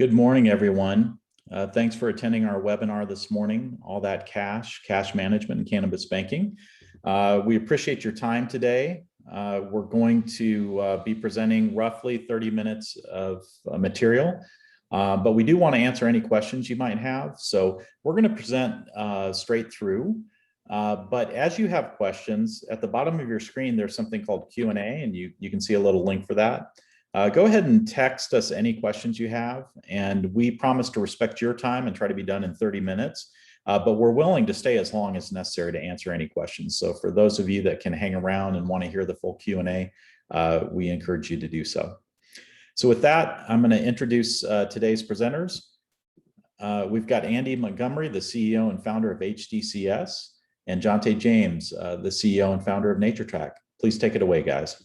Good morning, everyone. Thanks for attending our webinar this morning, All That Cash Management and Cannabis Banking. We appreciate your time today. We're going to be presenting roughly 30 minutes of material, but we do want to answer any questions you might have. So we're going to present straight through. But as you have questions, at the bottom of your screen, there's something called Q&A, and you can see a little link for that. Go ahead and text us any questions you have, and we promise to respect your time and try to be done in 30 minutes, but we're willing to stay as long as necessary to answer any questions. So for those of you that can hang around and want to hear the full Q&A, we encourage you to do so. So with that, I'm going to introduce today's presenters. We've got Andy Montgomery, the CEO and founder of HDCS, and Jonte James, the CEO and founder of NatureTrak. Please take it away, guys.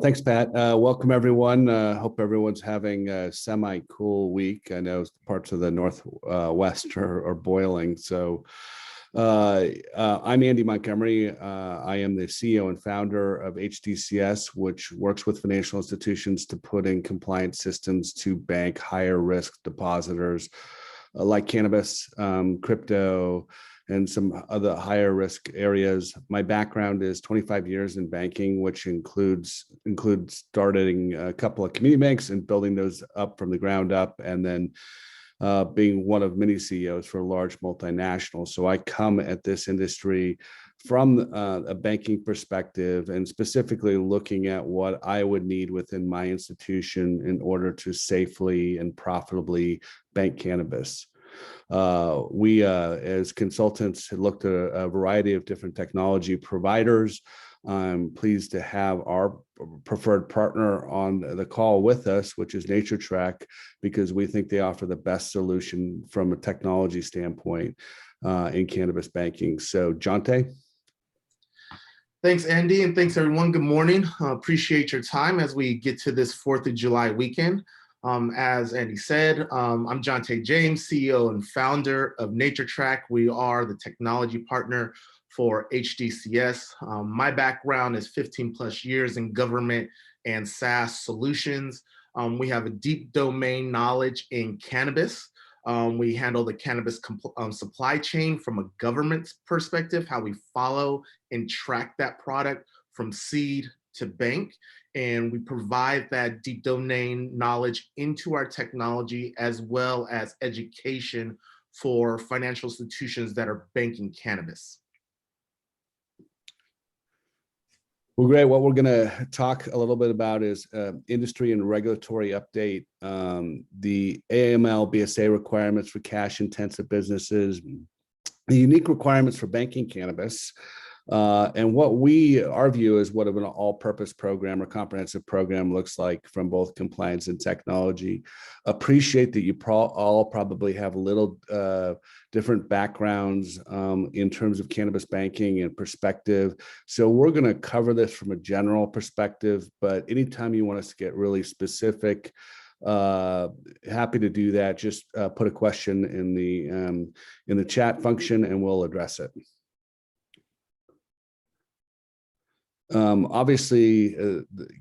Thanks, Pat. Welcome, everyone. Hope everyone's having a semi-cool week. I know parts of the Northwest are boiling. So I'm Andy Montgomery. I am the CEO and founder of HDCS, which works with financial institutions to put in compliance systems to bank higher risk depositors like cannabis, crypto, and some other higher risk areas. My background is 25 years in banking, which includes starting a couple of community banks and building those up from the ground up, and then being one of many CEOs for large multinationals. So I come at this industry from a banking perspective, and specifically looking at what I would need within my institution in order to safely and profitably bank cannabis. We, as consultants, had looked at a variety of different technology providers. I'm pleased to have our preferred partner on the call with us, which is NatureTrak, because we think they offer the best solution from a technology standpoint in cannabis banking. So, Jonte? Thanks, Andy, and thanks, everyone. Good morning. Appreciate your time as we get to this 4th of July weekend. As Andy said, I'm Jonte James, CEO and founder of NatureTrak. We are the technology partner for HDCS. My background is 15 plus years in government and SaaS solutions. We have a deep domain knowledge in cannabis. We handle the cannabis supply chain from a government perspective, how we follow and track that product from seed to bank. And we provide that deep domain knowledge into our technology, as well as education for financial institutions that are banking cannabis. Well, great. What we're going to talk a little bit about is industry and regulatory update, the Aml Bsa requirements for cash-intensive businesses, the unique requirements for banking cannabis, and what our view is what an all-purpose program or comprehensive program looks like from both compliance and technology. Appreciate that you all probably have a little different backgrounds in terms of cannabis banking and perspective. So we're going to cover this from a general perspective, but anytime you want us to get really specific, happy to do that. Just put a question in the chat function and we'll address it. Obviously,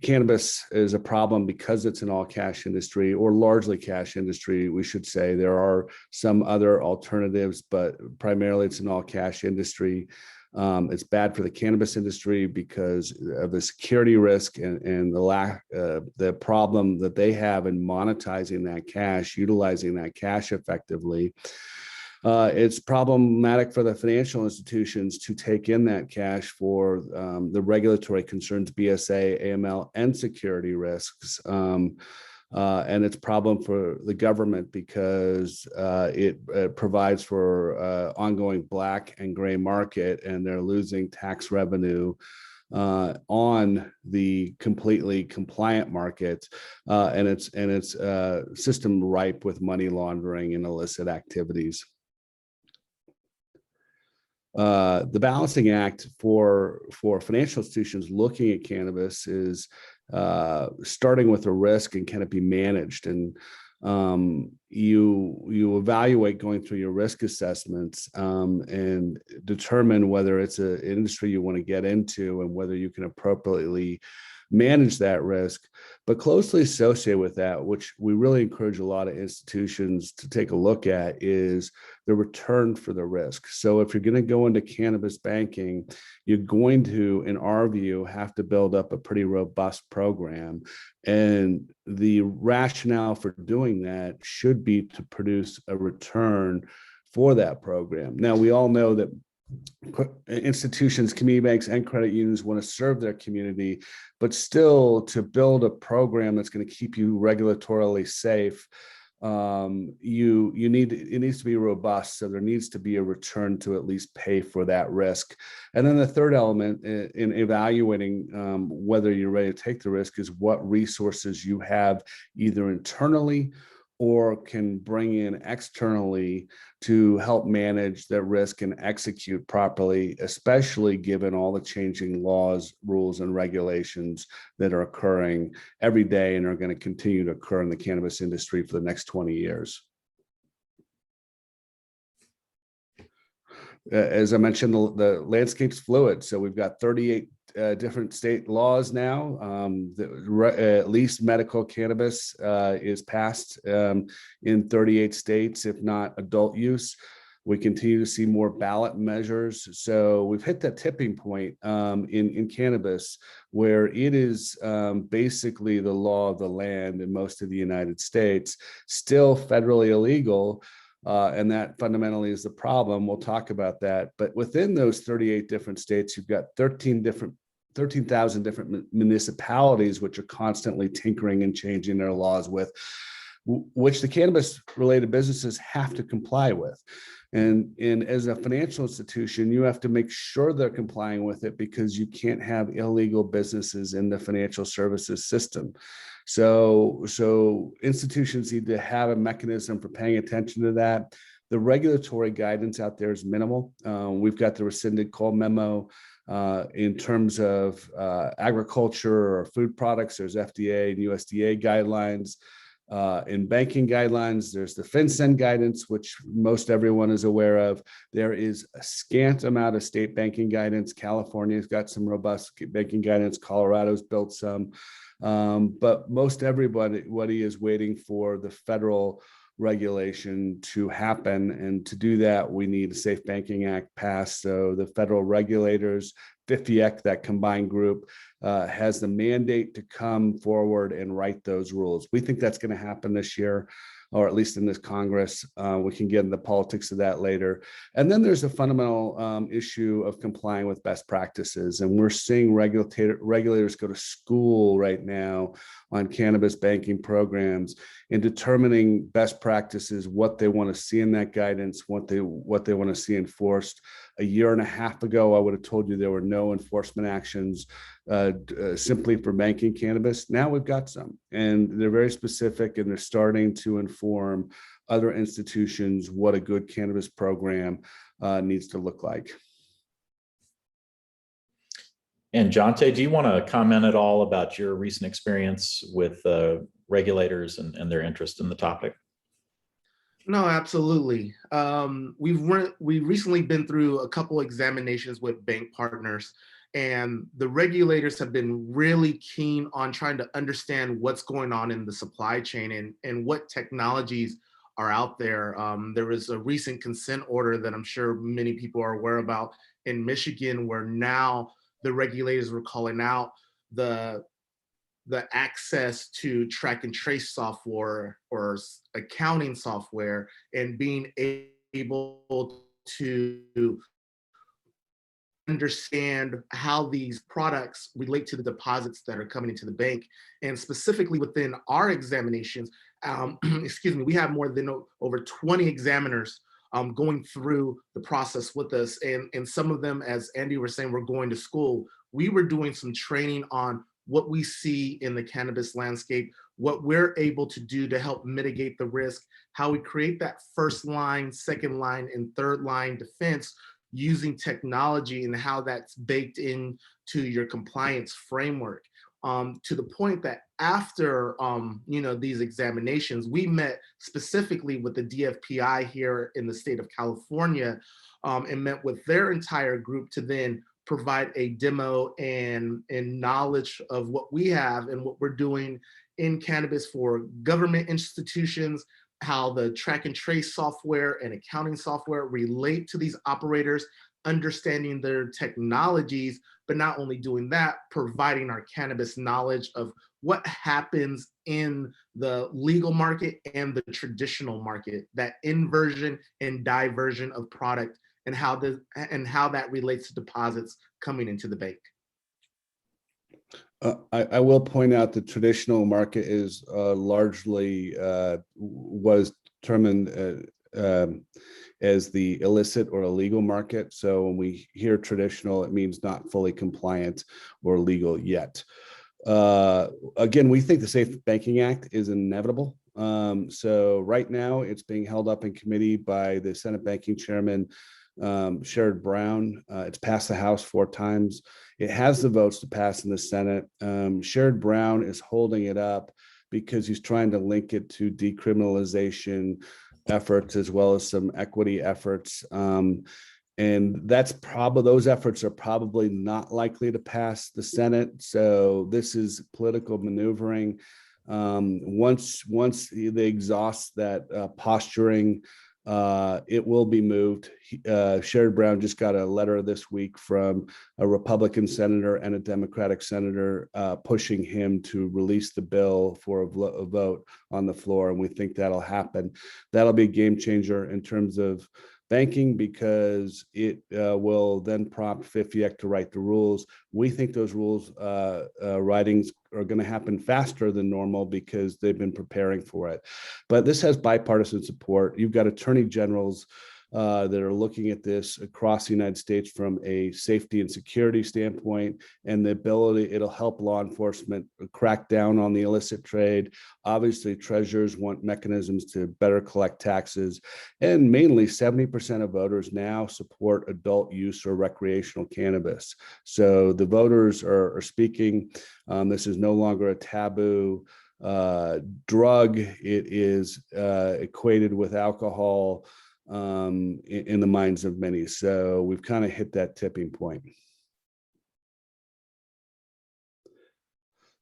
cannabis is a problem because it's an all cash industry, or largely cash industry, we should say. There are some other alternatives, but primarily it's an all cash industry. It's bad for the cannabis industry because of the security risk and the problem that they have in monetizing that cash, utilizing that cash effectively. It's problematic for the financial institutions to take in that cash for the regulatory concerns, BSA, AML, and security risks. And it's a problem for the government because it provides for ongoing black and gray market, and they're losing tax revenue on the completely compliant market, and it's system ripe with money laundering and illicit activities. The balancing act for financial institutions looking at cannabis is starting with a risk and can it be managed, and you evaluate going through your risk assessments and determine whether it's an industry you want to get into and whether you can appropriately manage that risk. But closely associated with that, which we really encourage a lot of institutions to take a look at, is the return for the risk. So if you're going to go into cannabis banking, you're going to, in our view, have to build up a pretty robust program. And the rationale for doing that should be to produce a return for that program. Now, we all know that institutions, community banks, and credit unions want to serve their community, but still, to build a program that's going to keep you regulatorily safe, it needs to be robust. So there needs to be a return to at least pay for that risk. And then the third element in evaluating whether you're ready to take the risk is what resources you have either internally or can bring in externally to help manage the risk and execute properly, especially given all the changing laws, rules, and regulations that are occurring every day and are going to continue to occur in the cannabis industry for the next 20 years. As I mentioned, the landscape's fluid. So we've got 38 different state laws now. At least medical cannabis is passed in 38 states, if not adult use. We continue to see more ballot measures. So we've hit that tipping point in cannabis where it is basically the law of the land in most of the United States, still federally illegal. And that fundamentally is the problem. We'll talk about that. But within those 38 different states, you've got 13,000 different municipalities, which are constantly tinkering and changing their laws with, which the cannabis related businesses have to comply with. And as a financial institution, you have to make sure they're complying with it because you can't have illegal businesses in the financial services system. So institutions need to have a mechanism for paying attention to that. The regulatory guidance out there is minimal. We've got the rescinded call memo. In terms of agriculture or food products, there's FDA and USDA guidelines. In banking guidelines, there's the FinCEN guidance, which most everyone is aware of. There is a scant amount of state banking guidance. California's got some robust banking guidance. Colorado's built some. But most everybody is waiting for the federal regulation to happen. And to do that, we need a Safe Banking Act passed. So the federal regulators, FIFIEC, that combined group, has the mandate to come forward and write those rules. We think that's going to happen this year, or at least in this Congress. We can get into the politics of that later. And then there's a fundamental issue of complying with best practices. And we're seeing regulators go to school right now on cannabis banking programs in determining best practices, what they want to see in that guidance, what they want to see enforced. A year and a half ago, I would have told you there were no enforcement actions simply for banking cannabis. Now we've got some, and they're very specific, and they're starting to inform other institutions what a good cannabis program needs to look like. And Jonte, do you want to comment at all about your recent experience with regulators and their interest in the topic? No, absolutely. We've recently been through a couple examinations with bank partners, and the regulators have been really keen on trying to understand what's going on in the supply chain and what technologies are out there. There was a recent consent order that I'm sure many people are aware about in Michigan, where now the regulators were calling out the access to track and trace software or accounting software and being able to understand how these products relate to the deposits that are coming into the bank. And specifically within our examinations, excuse me, we have more than over 20 examiners going through the process with us. And some of them, as Andy was saying, were going to school. We were doing some training on what we see in the cannabis landscape, what we're able to do to help mitigate the risk, how we create that first line, second line, and third line defense using technology, and how that's baked into your compliance framework. To the point that after these examinations, we met specifically with the DFPI here in the state of California, and met with their entire group to then provide a demo and knowledge of what we have and what we're doing in cannabis for government institutions, how the track and trace software and accounting software relate to these operators, understanding their technologies, but not only doing that, providing our cannabis knowledge of what happens in the legal market and the traditional market, that inversion and diversion of product, and how that relates to deposits coming into the bank. I will point out the traditional market is largely was determined as the illicit or illegal market. So when we hear traditional, it means not fully compliant or legal yet. Again, we think the Safe Banking Act is inevitable. So right now it's being held up in committee by the Senate Banking Chairman, Sherrod Brown. It's passed the House 4 times. It has the votes to pass in the Senate. Sherrod Brown is holding it up because he's trying to link it to decriminalization efforts as well as some equity efforts. And those efforts are probably not likely to pass the Senate. So this is political maneuvering. Once they exhaust that posturing, it will be moved. Sherrod Brown just got a letter this week from a Republican senator and a Democratic senator pushing him to release the bill for a vote on the floor, and we think that'll happen. That'll be a game changer in terms of banking because it will then prompt FIFIEC to write the rules. We think those rules writings are going to happen faster than normal because they've been preparing for it. But this has bipartisan support. You've got attorney generals that are looking at this across the United States from a safety and security standpoint, and the ability, it'll help law enforcement crack down on the illicit trade. Obviously, treasurers want mechanisms to better collect taxes, and mainly 70% of voters now support adult use or recreational cannabis. So the voters are speaking. This is no longer a taboo drug. It is equated with alcohol in the minds of many. So we've kind of hit that tipping point.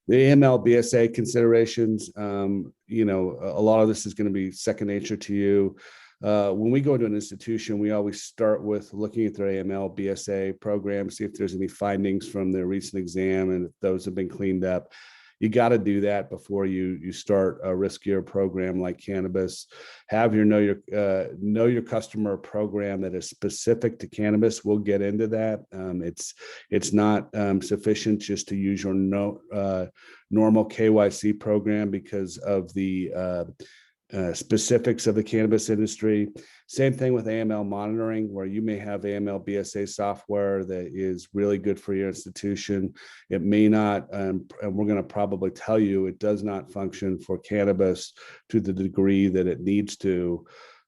The Aml Bsa Considerations, a lot of this is going to be second nature to you. When we go to an institution, we always start with looking at their Aml Bsa program, see if there's any findings from their recent exam and if those have been cleaned up. You got to do that before you start a riskier program like cannabis. Have your know your customer program that is specific to cannabis. We'll get into that. It's not sufficient just to use your normal KYC program because of the specifics of the cannabis industry. Same thing with Aml Monitoring, where you may have Aml Bsa software that is really good for your institution. It may not, and we're going to probably tell you it does not function for cannabis to the degree that it needs to.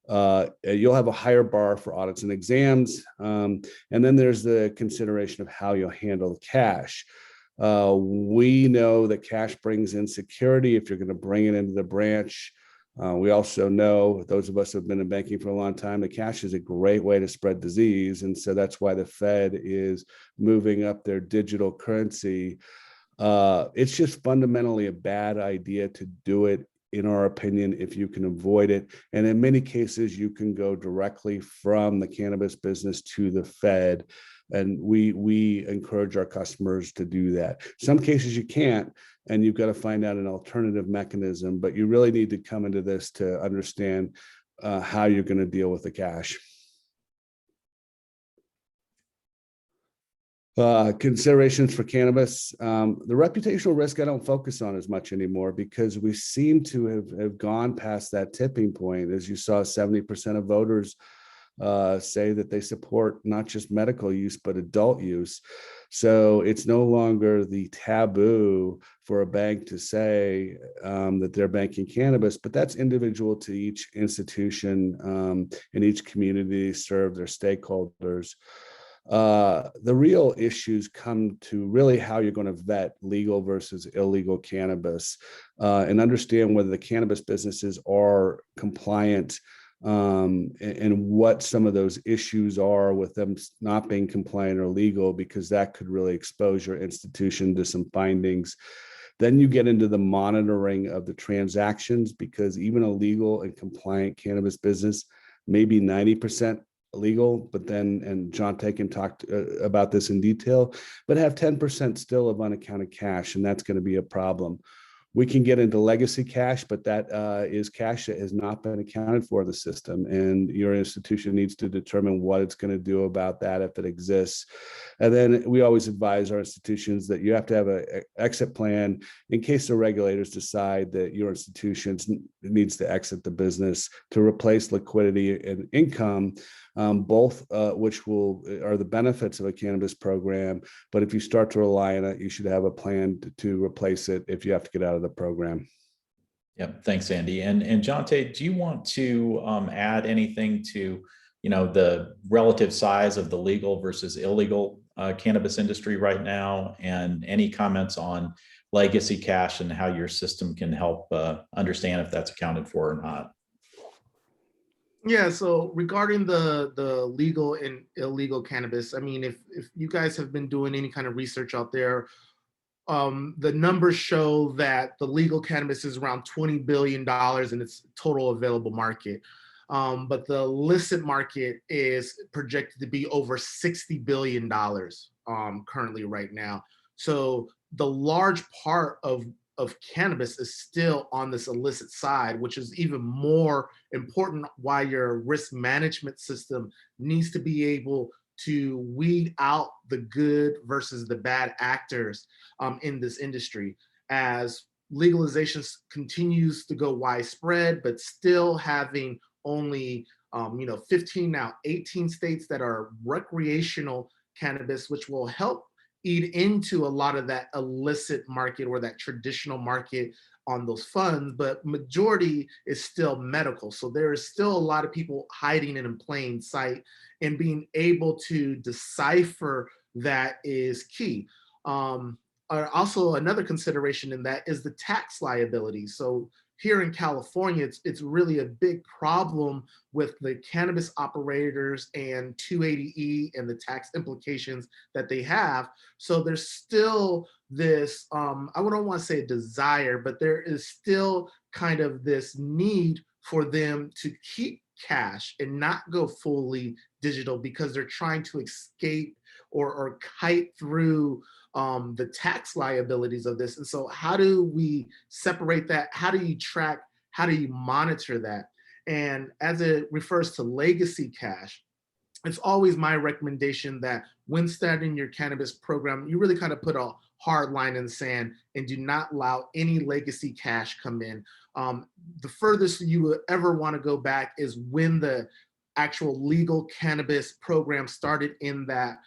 You'll have a higher bar for audits and exams. And then there's the consideration of how you'll handle the cash. We know that cash brings in security if you're going to bring it into the branch. We also know, those of us who have been in banking for a long time, that cash is a great way to spread disease. And so that's why the Fed is moving up their digital currency. It's just fundamentally a bad idea to do it, in our opinion, if you can avoid it. And in many cases, you can go directly from the cannabis business to the Fed. And we encourage our customers to do that. Some cases you can't, and you've got to find out an alternative mechanism, but you really need to come into this to understand how you're going to deal with the cash. Considerations for cannabis. The reputational risk I don't focus on as much anymore because we seem to have gone past that tipping point. As you saw, 70% of voters say that they support not just medical use, but adult use. So it's no longer the taboo for a bank to say that they're banking cannabis, but that's individual to each institution and each community serve their stakeholders. The real issues come to really how you're going to vet legal versus illegal cannabis and understand whether the cannabis businesses are compliant and what some of those issues are with them not being compliant or legal, because that could really expose your institution to some findings. Then you get into the monitoring of the transactions, because even a legal and compliant cannabis business may be 90% legal, but then, and Jonte can talk about this in detail, but have 10% still of unaccounted cash, and that's going to be a problem. We can get into legacy cash, but that is cash that has not been accounted for in the system, and your institution needs to determine what it's going to do about that if it exists. And then we always advise our institutions that you have to have an exit plan in case the regulators decide that your institution needs to exit the business to replace liquidity and income, both which are the benefits of a cannabis program. But if you start to rely on it, you should have a plan to replace it if you have to get out of the program. Yeah, thanks, Andy. And Jonte, do you want to add anything to, the relative size of the legal versus illegal cannabis industry right now, and any comments on legacy cash and how your system can help understand if that's accounted for or not? Yeah, so regarding the legal and illegal cannabis, I mean, if you guys have been doing any kind of research out there, the numbers show that the legal cannabis is around $20 billion in its total available market. But the illicit market is projected to be over $60 billion currently right now. So the large part of cannabis is still on this illicit side, which is even more important why your risk management system needs to be able to weed out the good versus the bad actors in this industry. As legalization continues to go widespread, but still having only 15, now 18 states that are recreational cannabis, which will help eat into a lot of that illicit market or that traditional market on those funds, but majority is still medical. So there is still a lot of people hiding in plain sight, and being able to decipher that is key. Also, another consideration in that is the tax liability. So here in California, it's really a big problem with the cannabis operators and 280E and the tax implications that they have. So there's still this, I don't want to say a desire, but there is still kind of this need for them to keep cash and not go fully digital, because they're trying to escape or kite through the tax liabilities of this. And so how do we separate that? How do you track? How do you monitor that? And as it refers to legacy cash, it's always my recommendation that when starting your cannabis program, you really kind of put a hard line in the sand and do not allow any legacy cash come in. The furthest you would ever want to go back is when the actual legal cannabis program started in that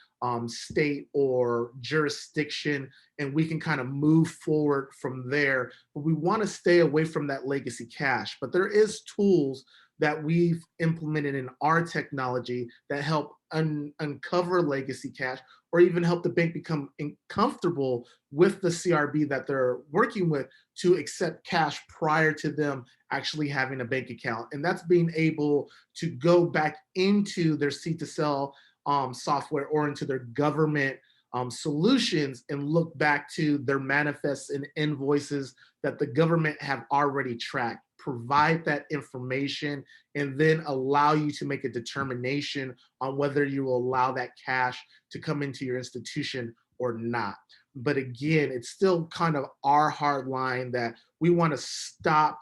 state or jurisdiction, and we can kind of move forward from there. But we want to stay away from that legacy cash. But there is tools that we've implemented in our technology that help uncover legacy cash, or even help the bank become comfortable with the CRB that they're working with to accept cash prior to them actually having a bank account. And that's being able to go back into their seed to sell software or into their government solutions and look back to their manifests and invoices that the government have already tracked, provide that information, and then allow you to make a determination on whether you will allow that cash to come into your institution or not. But again, it's still kind of our hard line that we want to stop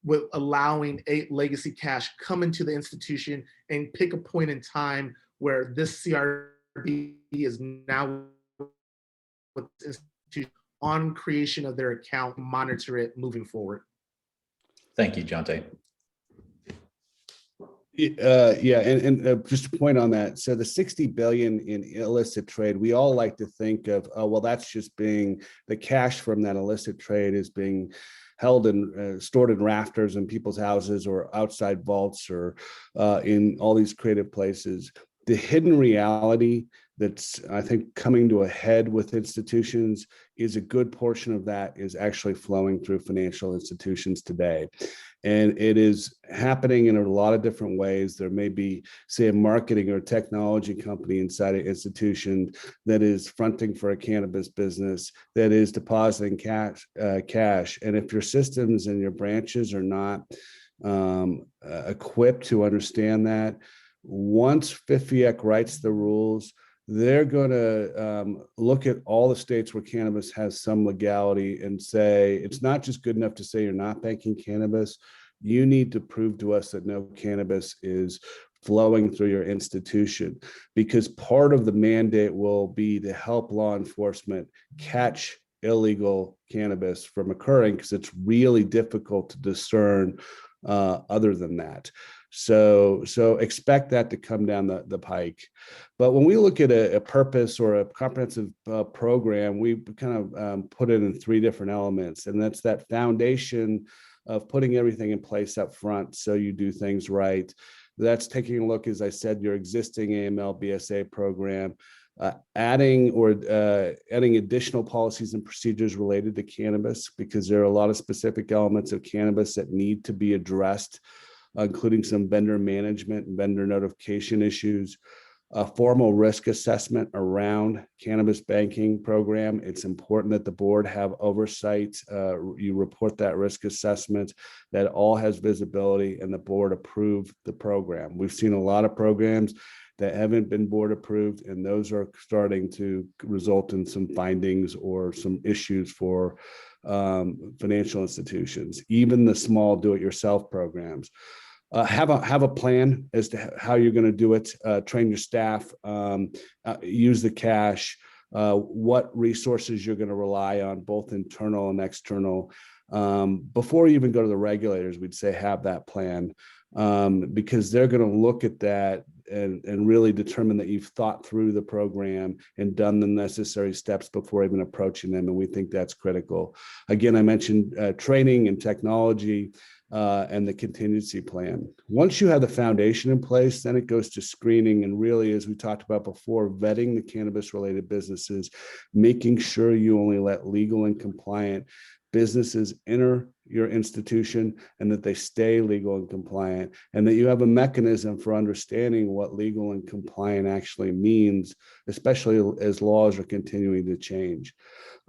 with allowing a legacy cash come into the institution and pick a point in time where this CRB is now with the institution on creation of their account, monitor it moving forward. Thank you, Jonte. Yeah, and just a point on that. So the 60 billion in illicit trade, we all like to think of, oh, well, that's just being the cash from that illicit trade is being held and stored in rafters in people's houses or outside vaults or in all these creative places. The hidden reality that's, I think, coming to a head with institutions is a good portion of that is actually flowing through financial institutions today. And it is happening in a lot of different ways. There may be, say, a marketing or technology company inside an institution that is fronting for a cannabis business, that is depositing cash. And if your systems and your branches are not equipped to understand that, once FIFIEC writes the rules, they're going to look at all the states where cannabis has some legality and say, it's not just good enough to say you're not banking cannabis. You need to prove to us that no cannabis is flowing through your institution, because part of the mandate will be to help law enforcement catch illegal cannabis from occurring, because it's really difficult to discern other than that. So expect that to come down the pike. But when we look at a purpose or a comprehensive program, we kind of put it in three different elements. And that's that foundation of putting everything in place up front so you do things right. That's taking a look, as I said, your existing Aml Bsa program, adding additional policies and procedures related to cannabis, because there are a lot of specific elements of cannabis that need to be addressed, including some vendor management and vendor notification issues, a formal risk assessment around cannabis banking program. It's important that the board have oversight. You report that risk assessment, that all has visibility, and the board approve the program. We've seen a lot of programs that haven't been board approved, and those are starting to result in some findings or some issues for financial institutions, even the small do-it-yourself programs. Have a plan as to how you're going to do it. Train your staff, use the cash, what resources you're going to rely on, both internal and external. Before you even go to the regulators, we'd say have that plan, because they're going to look at that and really determine that you've thought through the program and done the necessary steps before even approaching them. And we think that's critical. Again, I mentioned training and technology. And the contingency plan. Once you have the foundation in place, then it goes to screening, and really, as we talked about before, vetting the cannabis related businesses, making sure you only let legal and compliant businesses enter your institution, and that they stay legal and compliant, and that you have a mechanism for understanding what legal and compliant actually means, especially as laws are continuing to change.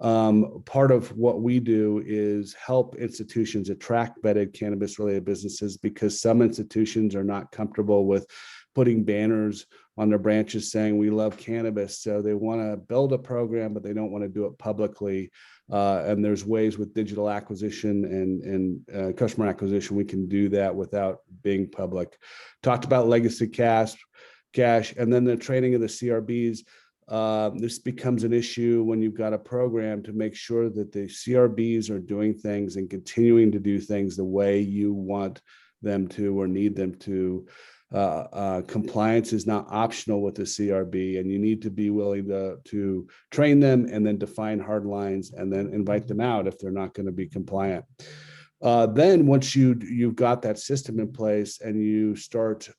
Part of what we do is help institutions attract vetted cannabis related businesses, because some institutions are not comfortable with putting banners on their branches saying we love cannabis. So they want to build a program, but they don't want to do it publicly. And there's ways with digital acquisition and customer acquisition we can do that without being public. Talked about legacy cash, and then the training of the CRBs. This becomes an issue when you've got a program to make sure that the CRBs are doing things and continuing to do things the way you want them to or need them to. Compliance is not optional with the CRB, and you need to be willing to train them and then define hard lines and then invite them out if they're not going to be compliant. Then once you've got that system in place and you start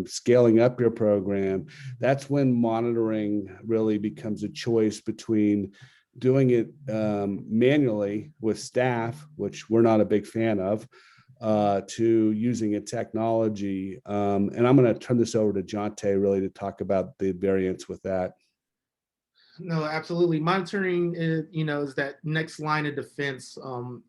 scaling up your program, that's when monitoring really becomes a choice between doing it manually with staff, which we're not a big fan of, to using a technology. And I'm going to turn this over to Jonte really to talk about the variance with that. No, absolutely. Monitoring is, is that next line of defense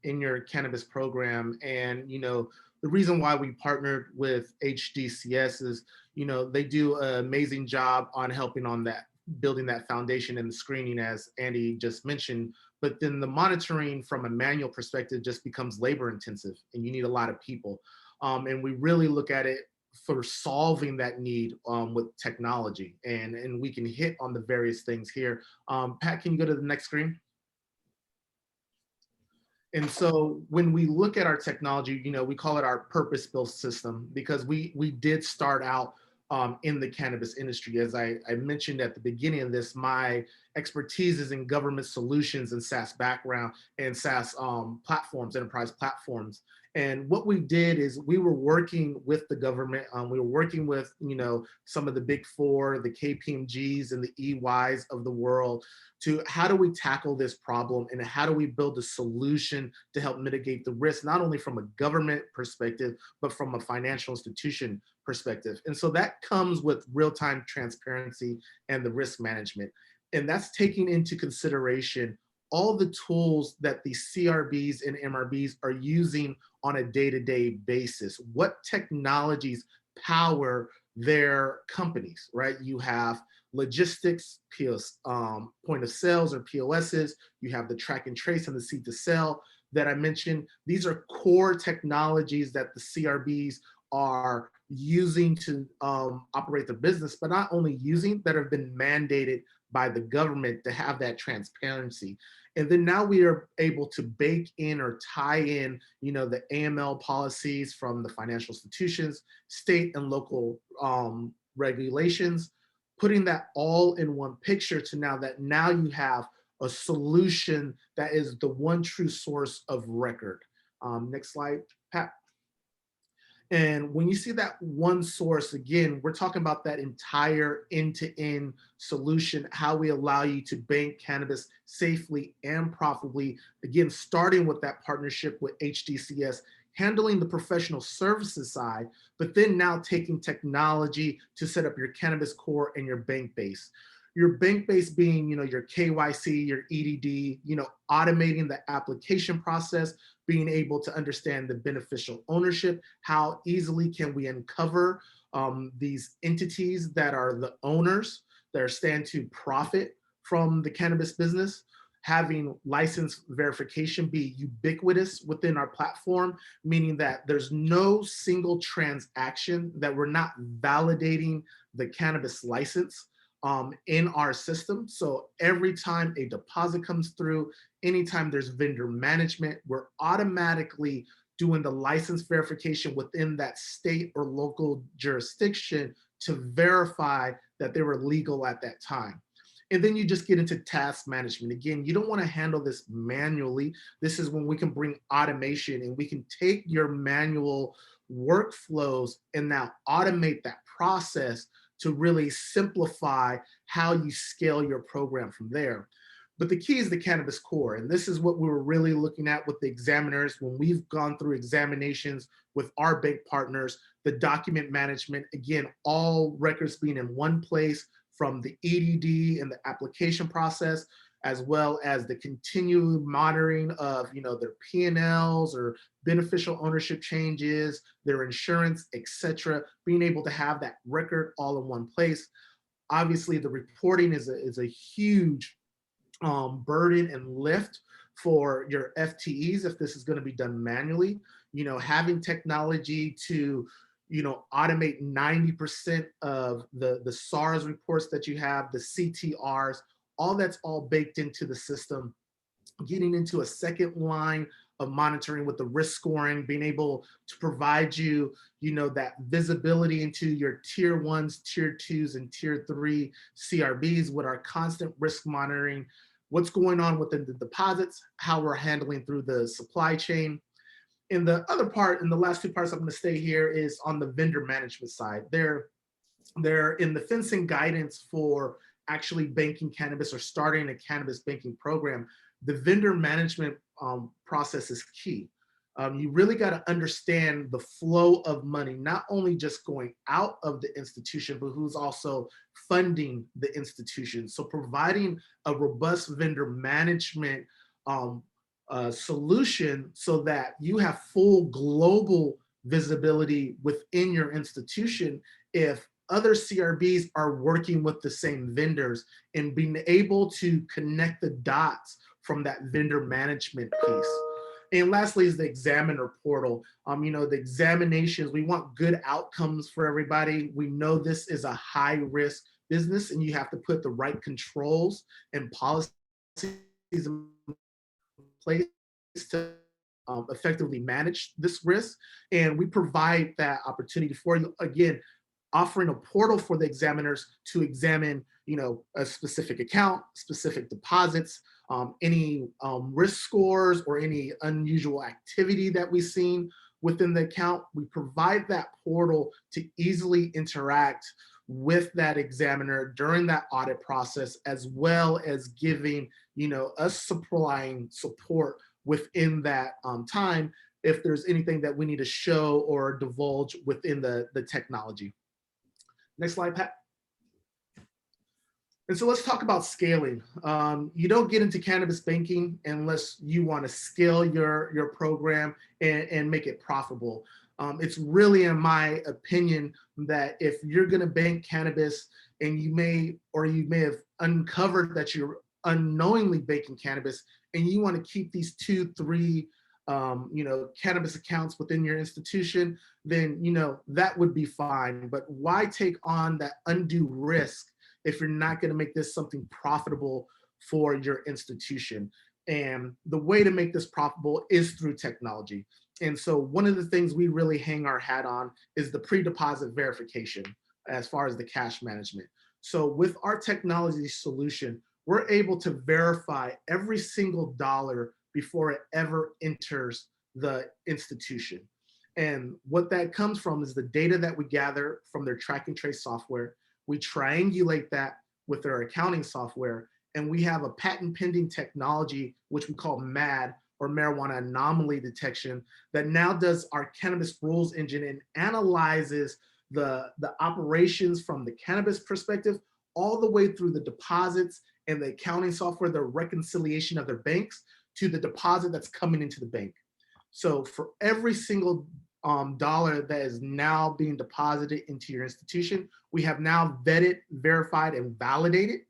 in your cannabis program. And, the reason why we partnered with HDCS is, they do an amazing job on helping on that, building that foundation and the screening, as Andy just mentioned. But then the monitoring from a manual perspective just becomes labor intensive, and you need a lot of people. And we really look at it for solving that need with technology, and we can hit on the various things here. Pat, can you go to the next screen? And so when we look at our technology, we call it our purpose-built system, because we did start out in the cannabis industry. As I mentioned at the beginning of this, my expertise is in government solutions and SaaS background and SaaS platforms, enterprise platforms. And what we did is we were working with the government. We were working with, some of the big four, the KPMGs and the EYs of the world, to how do we tackle this problem and how do we build a solution to help mitigate the risk, not only from a government perspective, but from a financial institution perspective. And so that comes with real-time transparency and the risk management. And that's taking into consideration all the tools that the CRBs and MRBs are using on a day-to-day basis. What technologies power their companies, right? You have logistics, point of sales or POSs, you have the track and trace and the seed to sell that I mentioned. These are core technologies that the CRBs are using to operate their business, but not only using, that have been mandated by the government to have that transparency. And then now we are able to bake in or tie in, the AML policies from the financial institutions, state and local regulations, putting that all in one picture to now you have a solution that is the one true source of record. Next slide, Pat. And when you see that one source, again, we're talking about that entire end-to-end solution, how we allow you to bank cannabis safely and profitably, again, starting with that partnership with HDCS, handling the professional services side, but then now taking technology to set up your cannabis core and your bank base. Your bank base being, your KYC, your EDD, automating the application process, being able to understand the beneficial ownership, how easily can we uncover these entities that are the owners that are stand to profit from the cannabis business, having license verification be ubiquitous within our platform, meaning that there's no single transaction that we're not validating the cannabis license in our system. So every time a deposit comes through, anytime there's vendor management, we're automatically doing the license verification within that state or local jurisdiction to verify that they were legal at that time. And then you just get into task management. Again, you don't want to handle this manually. This is when we can bring automation and we can take your manual workflows and now automate that process to really simplify how you scale your program from there. But the key is the cannabis core. And this is what we were really looking at with the examiners when we've gone through examinations with our bank partners, the document management, again, all records being in one place, from the EDD and the application process, as well as the continued monitoring of their P&Ls or beneficial ownership changes, their insurance, etc. Being able to have that record all in one place. Obviously, the reporting is a huge burden and lift for your FTEs if this is going to be done manually. Having technology to automate 90% of the SARS reports that you have, the CTRs, all that's all baked into the system. Getting into a second line of monitoring with the risk scoring, being able to provide you, that visibility into your tier 1s, tier 2s, and tier 3 CRBs with our constant risk monitoring, what's going on within the deposits, how we're handling through the supply chain. And the other part, and the last two parts I'm going to stay here, is on the vendor management side. They're in the fencing guidance for actually banking cannabis or starting a cannabis banking program. The vendor management process is key. You really got to understand the flow of money, not only just going out of the institution, but who's also funding the institution. So providing a robust vendor management solution so that you have full global visibility within your institution if other CRBs are working with the same vendors, and being able to connect the dots from that vendor management piece. And lastly is the examiner portal. The examinations, we want good outcomes for everybody. We know this is a high risk business and you have to put the right controls and policies in place to effectively manage this risk. And we provide that opportunity for you. Again, offering a portal for the examiners to examine, a specific account, specific deposits, any risk scores or any unusual activity that we've seen within the account. We provide that portal to easily interact with that examiner during that audit process, as well as giving, us supplying support within that time if there's anything that we need to show or divulge within the technology. Next slide, Pat. And so let's talk about scaling. You don't get into cannabis banking unless you want to scale your program and make it profitable. It's really, in my opinion, that if you're going to bank cannabis and you may have uncovered that you're unknowingly banking cannabis and you want to keep these 2-3 cannabis accounts within your institution, then that would be fine. But why take on that undue risk if you're not going to make this something profitable for your institution? And the way to make this profitable is through technology. And so one of the things we really hang our hat on is the pre-deposit verification as far as the cash management. So with our technology solution, we're able to verify every single dollar before it ever enters the institution. And what that comes from is the data that we gather from their track and trace software. We triangulate that with their accounting software, and we have a patent pending technology, which we call MAD, or marijuana anomaly detection, that now does our cannabis rules engine and analyzes the operations from the cannabis perspective all the way through the deposits and the accounting software, the reconciliation of their banks to the deposit that's coming into the bank. So for every single dollar that is now being deposited into your institution, we have now vetted, verified, and validated,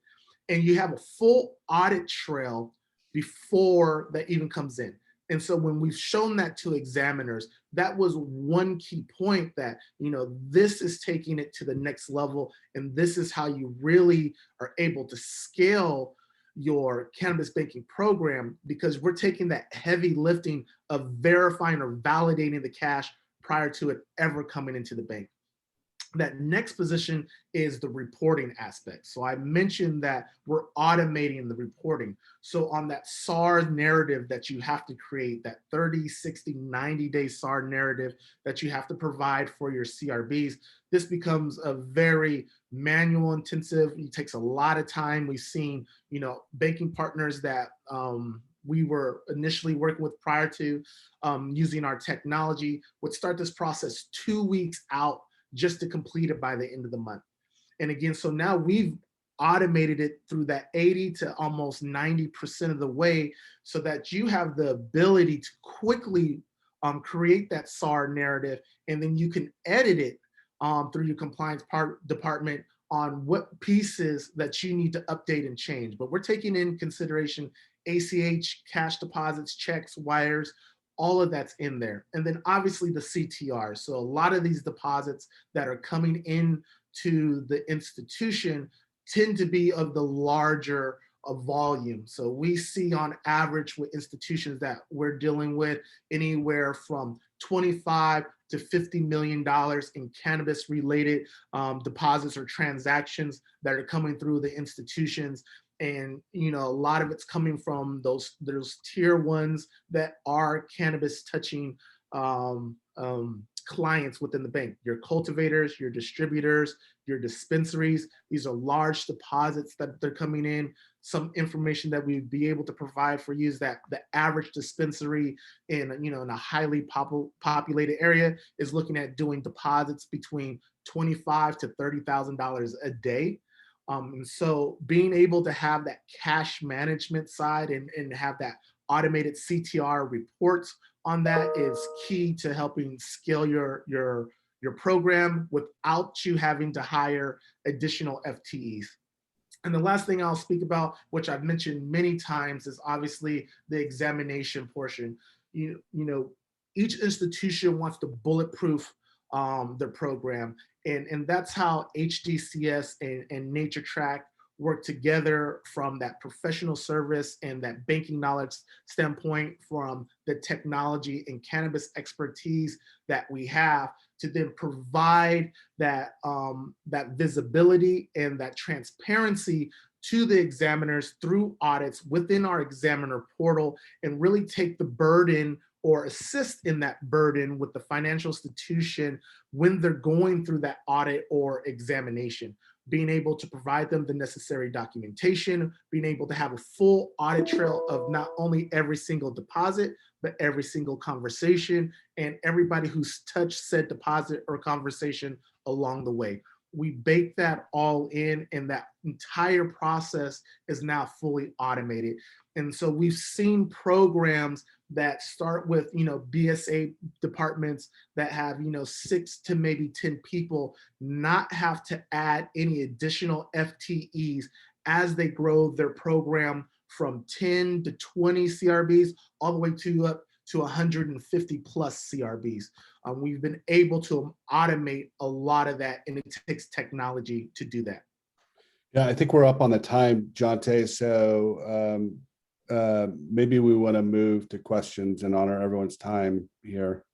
and you have a full audit trail before that even comes in. And so when we've shown that to examiners, that was one key point that, this is taking it to the next level. And this is how you really are able to scale your cannabis banking program, because we're taking that heavy lifting of verifying or validating the cash prior to it ever coming into the bank. That next position is the reporting aspect. So I mentioned that we're automating the reporting. So on that SAR narrative that you have to create, that 30, 60, 90-day SAR narrative that you have to provide for your CRBs, this becomes a very manual intensive. It takes a lot of time. We've seen, banking partners that we were initially working with prior to using our technology would start this process 2 weeks out just to complete it by the end of the month. And again, so now we've automated it through that 80 to almost 90% of the way, so that you have the ability to quickly create that SAR narrative, and then you can edit it through your compliance department on what pieces that you need to update and change. But we're taking in consideration ACH, cash deposits, checks, wires, all of that's in there. And then obviously the CTR. So a lot of these deposits that are coming in to the institution tend to be of the larger volume. So we see on average with institutions that we're dealing with anywhere from $25 to $50 million in cannabis related deposits or transactions that are coming through the institutions. And a lot of it's coming from those tier ones that are cannabis touching clients within the bank. Your cultivators, your distributors, your dispensaries. These are large deposits that they're coming in. Some information that we'd be able to provide for you is that the average dispensary in a highly populated area is looking at doing deposits between $25,000 to $30,000 a day. And so being able to have that cash management side and have that automated CTR reports on that is key to helping scale your program without you having to hire additional FTEs. And the last thing I'll speak about, which I've mentioned many times, is obviously the examination portion. Each institution wants to bulletproof their program. And that's how HDCS and NatureTrak work together from that professional service and that banking knowledge standpoint, from the technology and cannabis expertise that we have, to then provide that, that visibility and that transparency to the examiners through audits within our examiner portal, and really take the burden or assist in that burden with the financial institution when they're going through that audit or examination. Being able to provide them the necessary documentation, being able to have a full audit trail of not only every single deposit, but every single conversation and everybody who's touched said deposit or conversation along the way. We bake that all in, and that entire process is now fully automated. And so we've seen programs that start with, BSA departments that have, 6 to maybe 10 people not have to add any additional FTEs as they grow their program from 10 to 20 CRBs all the way to up to 150 plus CRBs. We've been able to automate a lot of that, and it takes technology to do that. Yeah, I think we're up on the time, Jonte. So maybe we want to move to questions and honor everyone's time here.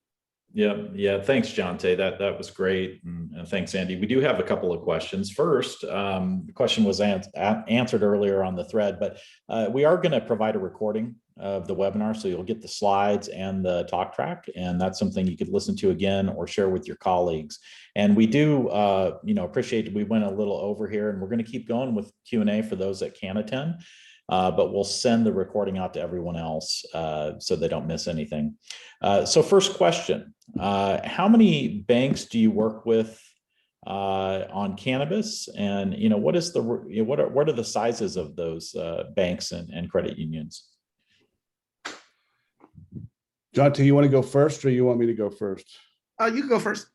Yeah. Thanks, Jonte. That was great, and thanks, Andy. We do have a couple of questions. First, the question was answered earlier on the thread, but we are going to provide a recording of the webinar, so you'll get the slides and the talk track, and that's something you could listen to again or share with your colleagues. And we do, appreciate we went a little over here, and we're going to keep going with Q&A for those that can attend. But we'll send the recording out to everyone else so they don't miss anything. So first question, how many banks do you work with on cannabis? And what are the sizes of those banks and credit unions? Jonte, you want to go first, or you want me to go first? You can go first.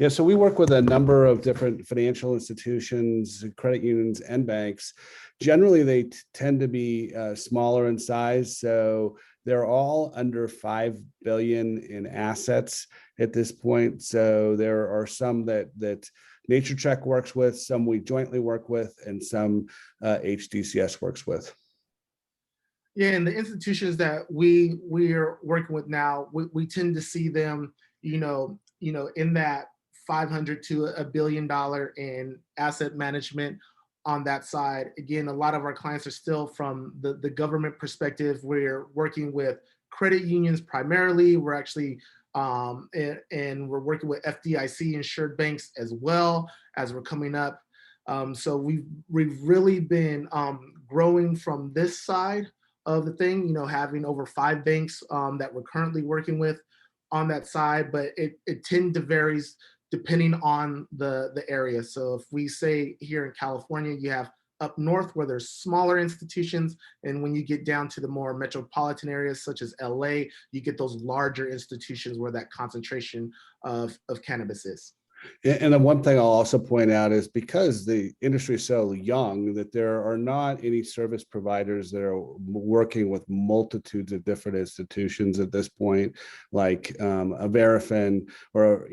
Yeah, so we work with a number of different financial institutions, credit unions, and banks. Generally, they tend to be smaller in size. So they're all under 5 billion in assets at this point. So there are some that NatureTrak works with, some we jointly work with, and some HDCS works with. Yeah, and the institutions that we're working with now, we tend to see them, in that $500 to $1 billion in asset management on that side. Again, a lot of our clients are still from the government perspective. We're working with credit unions primarily. We're actually, and we're working with FDIC insured banks as well as we're coming up. So we've really been growing from this side of the thing, having over 5 banks that we're currently working with on that side, but it tend to varies depending on the area. So if we say here in California, you have up north where there's smaller institutions, and when you get down to the more metropolitan areas such as LA, you get those larger institutions where that concentration of cannabis is. And then one thing I'll also point out is, because the industry is so young, that there are not any service providers that are working with multitudes of different institutions at this point, like a Verifin or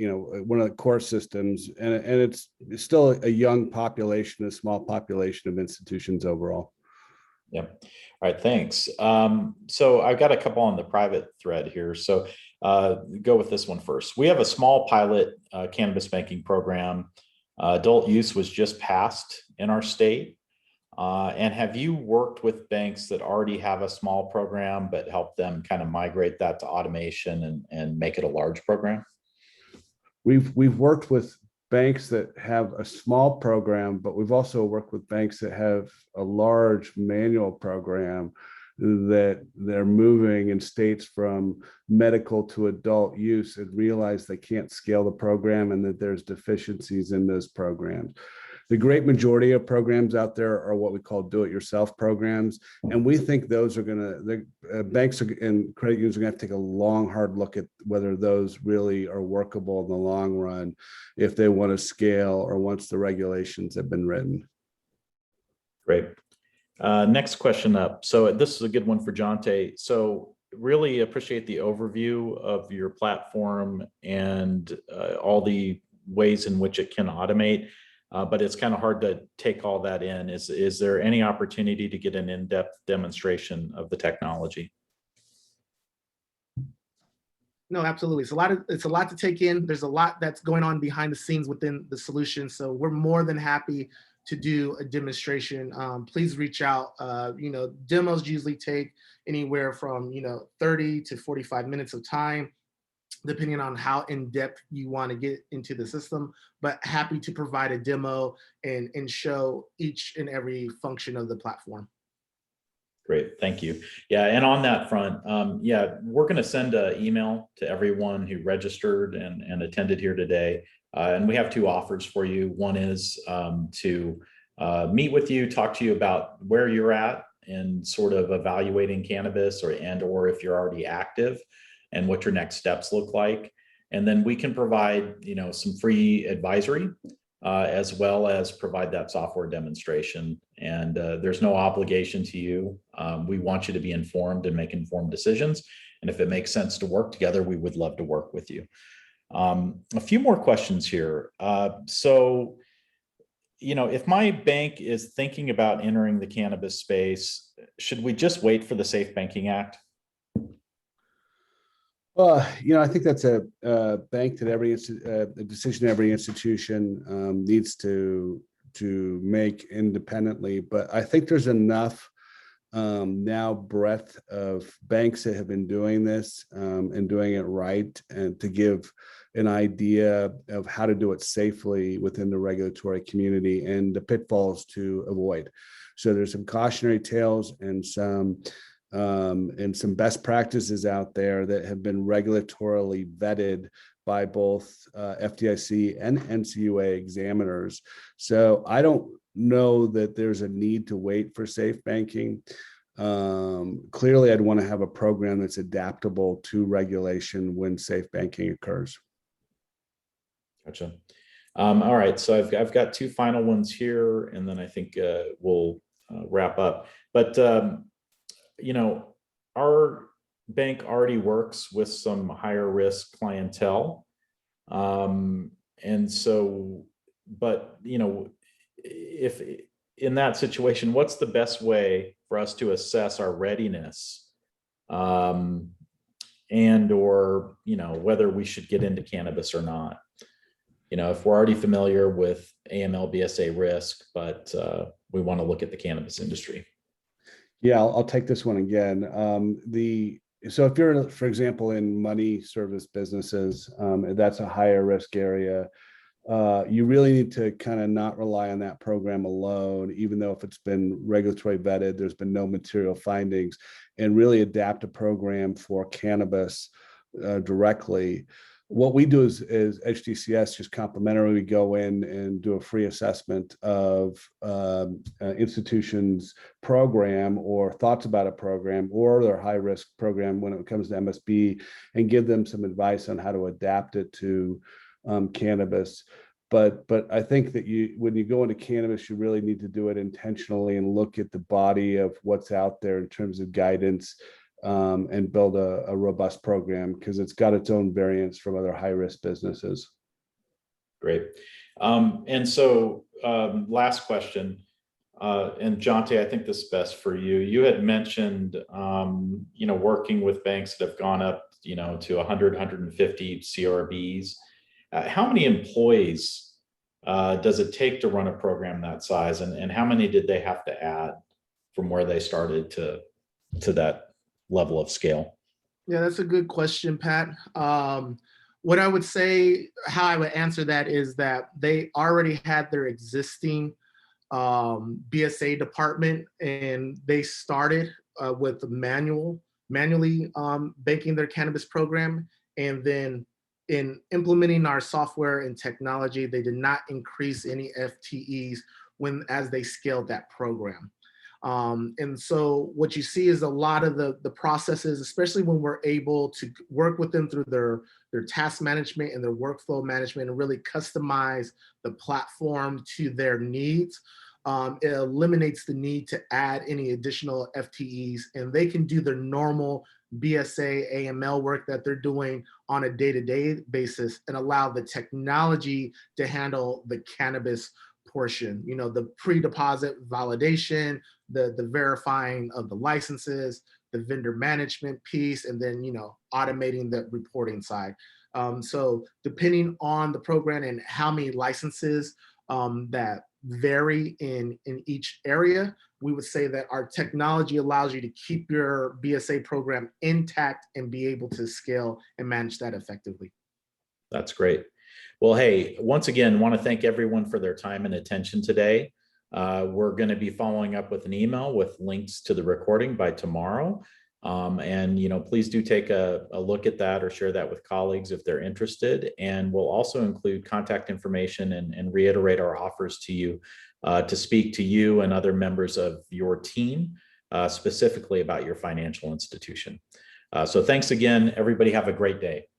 one of the core systems. And it's still a young population, a small population of institutions overall. Yeah. All right. Thanks. So I've got a couple on the private thread here. So go with this one first. We have a small pilot cannabis banking program. Adult use was just passed in our state. And have you worked with banks that already have a small program, but help them kind of migrate that to automation and make it a large program? We've worked with banks that have a small program, but we've also worked with banks that have a large manual program that they're moving in states from medical to adult use, and realize they can't scale the program and that there's deficiencies in those programs. The great majority of programs out there are what we call do-it-yourself programs. And we think those are banks and credit unions are going to have to take a long, hard look at whether those really are workable in the long run if they want to scale, or once the regulations have been written. Great. Next question up. So this is a good one for Jonte. So really appreciate the overview of your platform and all the ways in which it can automate. but it's kind of hard to take all that in. Is there any opportunity to get an in-depth demonstration of the technology? No, absolutely. It's a lot to take in. There's a lot that's going on behind the scenes within the solution. So we're more than happy to do a demonstration. Please reach out. Demos usually take anywhere from 30 to 45 minutes of time, depending on how in-depth you want to get into the system, but happy to provide a demo and show each and every function of the platform. Great, thank you. Yeah, and on that front, yeah, we're going to send an email to everyone who registered and attended here today. And we have two offers for you. One is to meet with you, talk to you about where you're at in sort of evaluating cannabis or if you're already active and what your next steps look like. And then we can provide, some free advisory as well as provide that software demonstration. And there's no obligation to you. We want you to be informed and make informed decisions. And if it makes sense to work together, we would love to work with you. A few more questions here. So, if my bank is thinking about entering the cannabis space, should we just wait for the Safe Banking Act? Well, I think that's a bank that a decision every institution needs to make independently. But I think there's enough now breadth of banks that have been doing this and doing it right, and to give an idea of how to do it safely within the regulatory community and the pitfalls to avoid. So there's some cautionary tales and some best practices out there that have been regulatorily vetted by both FDIC and NCUA examiners. So I don't know that there's a need to wait for safe banking. Clearly, I'd want to have a program that's adaptable to regulation when safe banking occurs. Gotcha. All right, so I've got two final ones here, and then I think we'll wrap up. But our bank already works with some higher risk clientele. And so, but, if in that situation, what's the best way for us to assess our readiness and or, whether we should get into cannabis or not? If we're already familiar with Aml Bsa risk, but we want to look at the cannabis industry. Yeah, I'll take this one again. So if you're, for example, in money service businesses, that's a higher risk area. You really need to kind of not rely on that program alone, even though if it's been regulatory vetted, there's been no material findings, and really adapt a program for cannabis directly. What we do is HDCS, just complimentary. We go in and do a free assessment of institutions' program or thoughts about a program or their high risk program when it comes to MSB, and give them some advice on how to adapt it to cannabis. But I think that when you go into cannabis, you really need to do it intentionally and look at the body of what's out there in terms of guidance. And build a robust program, because it's got its own variants from other high-risk businesses. Great. And so last question, and Jonte, I think this is best for you. You had mentioned, working with banks that have gone up, to 100, 150 CRBs. How many employees does it take to run a program that size? And how many did they have to add from where they started to that level of scale? Yeah, that's a good question, Pat. What I would say, how I would answer that is that they already had their existing BSA department, and they started with manually banking their cannabis program. And then in implementing our software and technology, they did not increase any FTEs as they scaled that program. And so what you see is a lot of the processes, especially when we're able to work with them through their task management and their workflow management, and really customize the platform to their needs. It eliminates the need to add any additional FTEs, and they can do their normal BSA AML work that they're doing on a day-to-day basis, and allow the technology to handle the cannabis portion, the pre-deposit validation, the verifying of the licenses, the vendor management piece, and then, automating the reporting side. So depending on the program and how many licenses that vary in each area, we would say that our technology allows you to keep your BSA program intact and be able to scale and manage that effectively. That's great. Well, hey, once again, want to thank everyone for their time and attention today. We're going to be following up with an email with links to the recording by tomorrow. And, please do take a look at that or share that with colleagues if they're interested. And we'll also include contact information and reiterate our offers to you to speak to you and other members of your team, specifically about your financial institution. So thanks again, everybody. Have a great day.